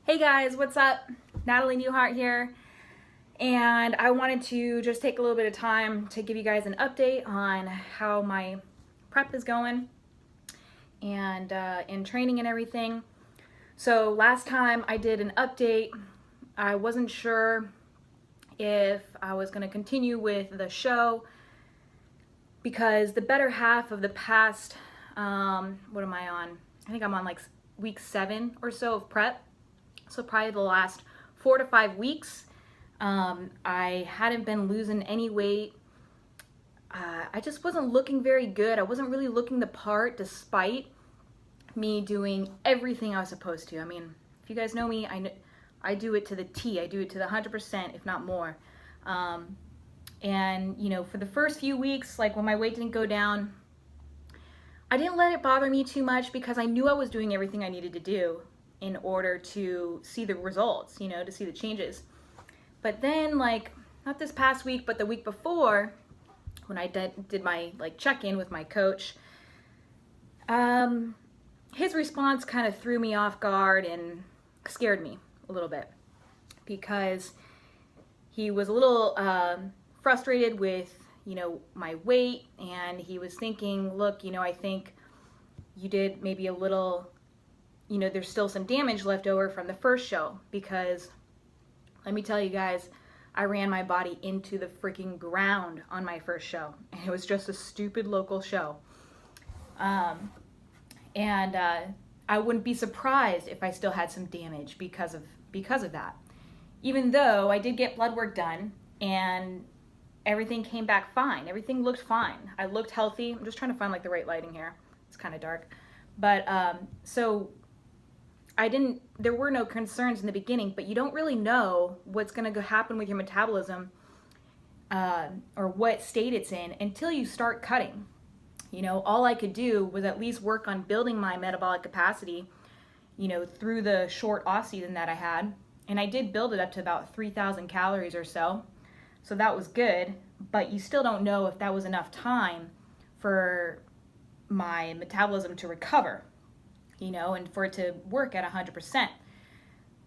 Hey guys, what's up? Natalie Newhart here, and I wanted to just take a little bit of time to give you guys an update on how my prep is going and in training and everything. So last time I did an update, I wasn't sure if I was going to continue with the show because the better half of the past, what am I on? I think I'm on like week 7 or so of prep. So probably the last 4 to 5 weeks, I hadn't been losing any weight. I just wasn't looking very good. I wasn't really looking the part despite me doing everything I was supposed to. I mean, if you guys know me, I do it to the T. I do it to the 100%, if not more. And, you know, for the first few weeks, like when my weight didn't go down, I didn't let it bother me too much because I knew I was doing everything I needed to do in order to see the results, you know, to see the changes. But then, like, not this past week, but the week before, when I did my like check-in with my coach, his response kind of threw me off guard and scared me a little bit because he was a little frustrated with, you know, my weight, and he was thinking, look, you know, I think you did maybe a little, you know, there's still some damage left over from the first show because let me tell you guys, I ran my body into the freaking ground on my first show, and it was just a stupid local show. I wouldn't be surprised if I still had some damage because of that. Even though I did get blood work done and everything came back fine. Everything looked fine. I looked healthy. I'm just trying to find like the right lighting here. It's kind of dark. But so there were no concerns in the beginning, but you don't really know what's going to happen with your metabolism or what state it's in until you start cutting. You know, all I could do was at least work on building my metabolic capacity, you know, through the short off season that I had. And I did build it up to about 3,000 calories or so. So that was good, but you still don't know if that was enough time for my metabolism to recover, you know, and for it to work at 100%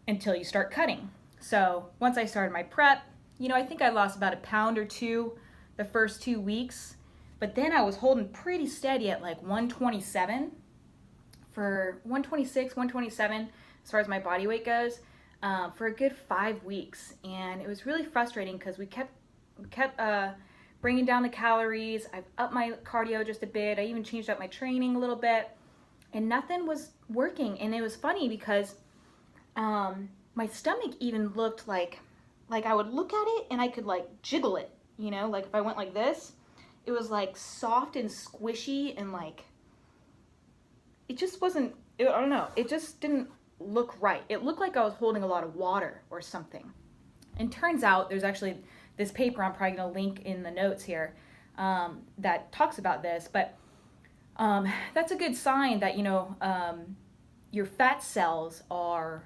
until you start cutting. So once I started my prep, you know, I think I lost about a pound or 2 the first 2 weeks, but then I was holding pretty steady at like 127 for 126, 127 as far as my body weight goes. For a good 5 weeks, and it was really frustrating because we kept bringing down the calories. I've upped my cardio just a bit. I even changed up my training a little bit, and nothing was working. And it was funny because my stomach even looked like I would look at it and I could like jiggle it, you know, like if I went like this, it was like soft and squishy, and like it just wasn't. I don't know. It just didn't look right. It looked like I was holding a lot of water or something. And turns out there's actually this paper I'm probably going to link in the notes here that talks about this, but that's a good sign that, you know, your fat cells are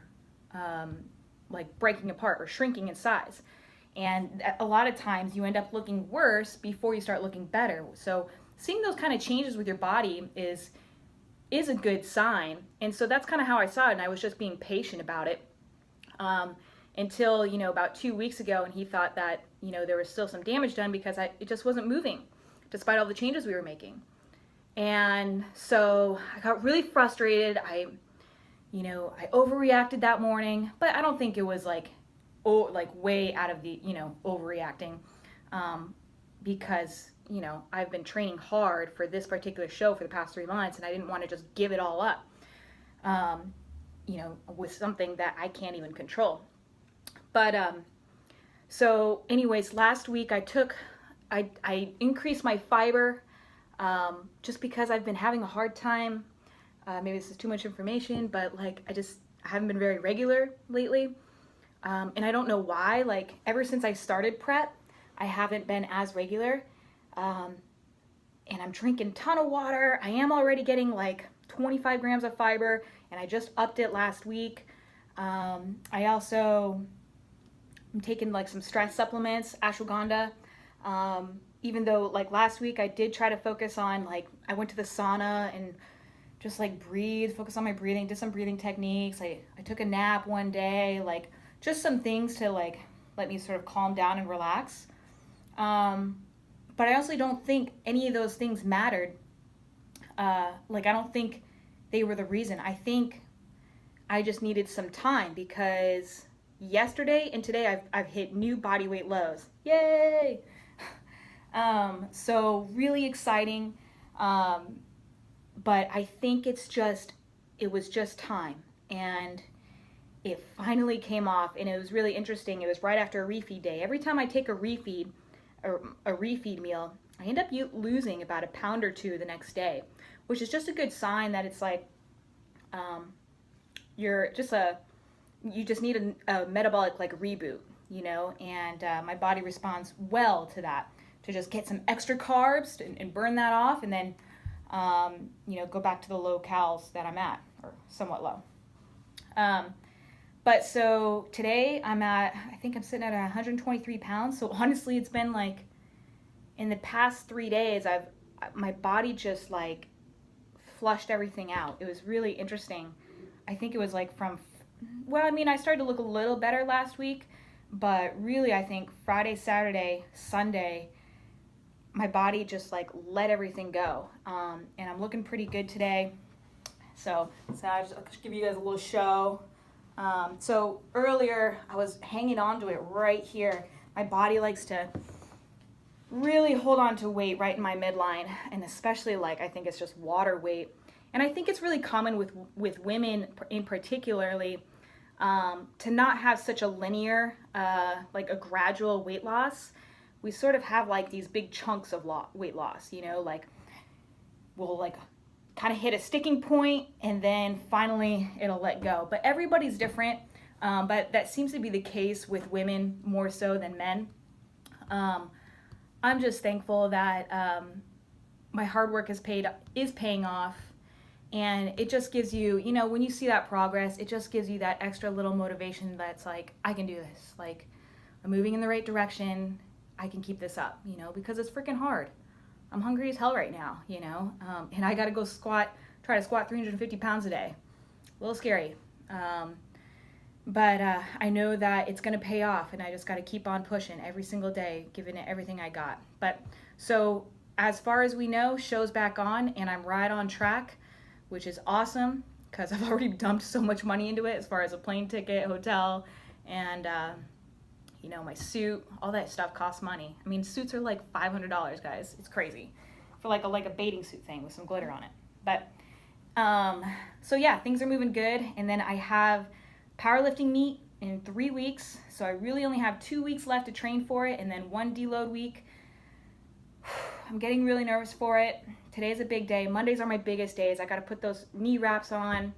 like breaking apart or shrinking in size. And a lot of times you end up looking worse before you start looking better. So seeing those kind of changes with your body is a good sign. And so that's kind of how I saw it, and I was just being patient about it until, you know, about 2 weeks ago, and he thought that, you know, there was still some damage done because it just wasn't moving despite all the changes we were making. And so I got really frustrated. I overreacted that morning, but I don't think it was like way out of the, you know, overreacting because, you know, I've been training hard for this particular show for the past 3 months, and I didn't want to just give it all up, you know, with something that I can't even control. But so anyways, last week I increased my fiber just because I've been having a hard time. Maybe this is too much information, but like I haven't been very regular lately. And I don't know why. Like ever since I started prep, I haven't been as regular. And I'm drinking a ton of water. I am already getting like 25 grams of fiber, and I just upped it last week. I also am taking like some stress supplements, ashwagandha. Even though like last week I did try to focus on, like, I went to the sauna and just like breathe, focus on my breathing, did some breathing techniques. I took a nap one day, like just some things to like let me sort of calm down and relax. But I honestly don't think any of those things mattered. Like, I don't think they were the reason. I think I just needed some time, because yesterday and today I've hit new body weight lows. Yay! So really exciting. But I think it was just time. And it finally came off, and it was really interesting. It was right after a refeed day. Every time I take a refeed meal, I end up losing about a pound or two the next day, which is just a good sign that it's like you just need a metabolic like reboot, and my body responds well to that, to just get some extra carbs and burn that off, and then go back to the low calories that I'm at, or somewhat low. But so today I think I'm sitting at 123 pounds. So honestly, it's been like, in the past 3 days, my body just like flushed everything out. It was really interesting. I think it was like I started to look a little better last week, but really I think Friday, Saturday, Sunday, my body just like let everything go. And I'm looking pretty good today. So I'll just give you guys a little show. So earlier I was hanging on to it right here. My body likes to really hold on to weight right in my midline, and especially like, I think it's just water weight. And I think it's really common with women in particularly, to not have such a linear, like a gradual weight loss. We sort of have like these big chunks of weight loss, like we'll like kind of hit a sticking point and then finally it'll let go. But everybody's different, but that seems to be the case with women more so than men. I'm just thankful that my hard work is paying off, and it just gives you, when you see that progress, it just gives you that extra little motivation that's like, I can do this, like I'm moving in the right direction, I can keep this up, because it's freaking hard. I'm hungry as hell right now, and I gotta go try to squat 350 pounds a day. A little scary. But I know that it's gonna pay off, and I just gotta keep on pushing every single day, giving it everything I got. But so as far as we know, show's back on, and I'm right on track, which is awesome, because I've already dumped so much money into it as far as a plane ticket, hotel, and my suit. All that stuff costs money. I mean, suits are like $500, guys. It's crazy for like a bathing suit thing with some glitter on it. But so yeah, things are moving good. And then I have powerlifting meet in 3 weeks, so I really only have 2 weeks left to train for it, and then 1 deload week. I'm getting really nervous for it. Today's a big day. Mondays are my biggest days. I got to put those knee wraps on,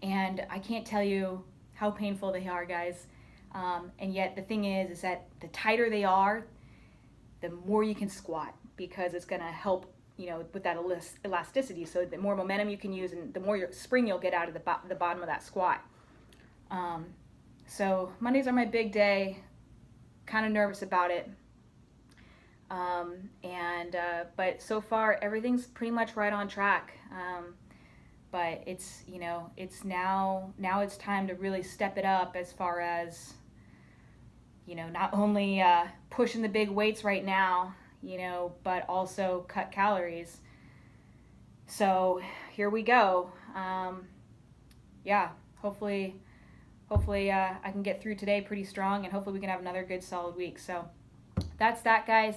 and I can't tell you how painful they are, guys. And yet the thing is that the tighter they are, the more you can squat, because it's going to help, with that elasticity. So the more momentum you can use, and the more spring you'll get out of the bottom of that squat. So Mondays are my big day. Kind of nervous about it. But so far everything's pretty much right on track. But it's, it's now it's time to really step it up as far as, not only pushing the big weights right now, but also cut calories. So here we go. Hopefully I can get through today pretty strong, and hopefully we can have another good solid week. So that's that, guys.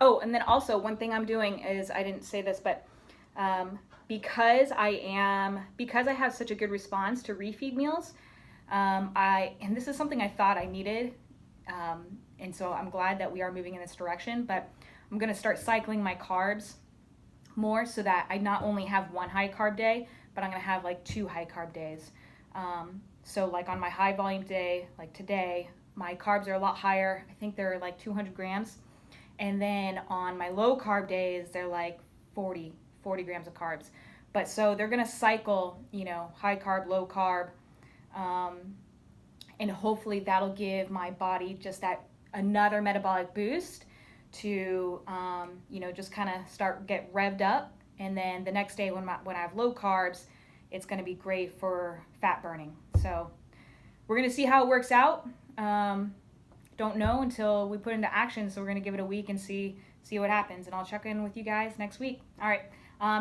Oh, and then also one thing I'm doing is, I didn't say this, but because I have such a good response to refeed meals, and this is something I thought I needed, and so I'm glad that we are moving in this direction, but I'm going to start cycling my carbs more, so that I not only have one high carb day, but I'm going to have like 2 high carb days. So like on my high volume day, like today, my carbs are a lot higher. I think they're like 200 grams. And then on my low carb days, they're like 40 grams of carbs. But so they're going to cycle, high carb, low carb. And hopefully that'll give my body just that another metabolic boost to, just kind of get revved up. And then the next day when I have low carbs, it's going to be great for fat burning. So we're going to see how it works out. Don't know until we put it into action. So we're going to give it a week and see what happens. And I'll check in with you guys next week. All right.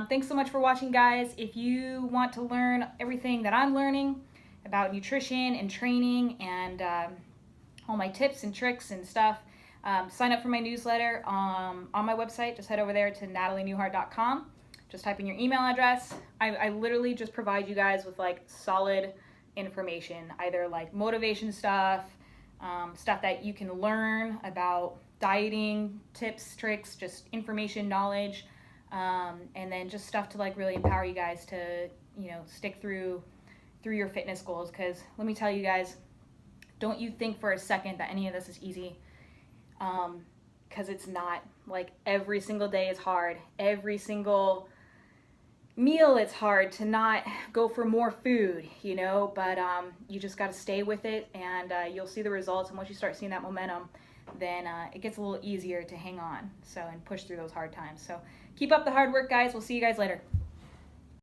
Thanks so much for watching, guys. If you want to learn everything that I'm learning about nutrition and training and all my tips and tricks and stuff, sign up for my newsletter on my website. Just head over there to natalienewhart.com. Just type in your email address. I literally just provide you guys with like solid information, either like motivation stuff, stuff that you can learn about dieting, tips, tricks, just information, knowledge, and then just stuff to like really empower you guys to, stick through your fitness goals. Because let me tell you guys, don't you think for a second that any of this is easy, because it's not. Like every single day is hard. Every single meal it's hard to not go for more food, but you just got to stay with it, and you'll see the results. And once you start seeing that momentum, then it gets a little easier to hang on and push through those hard times. So keep up the hard work, guys. We'll see you guys later.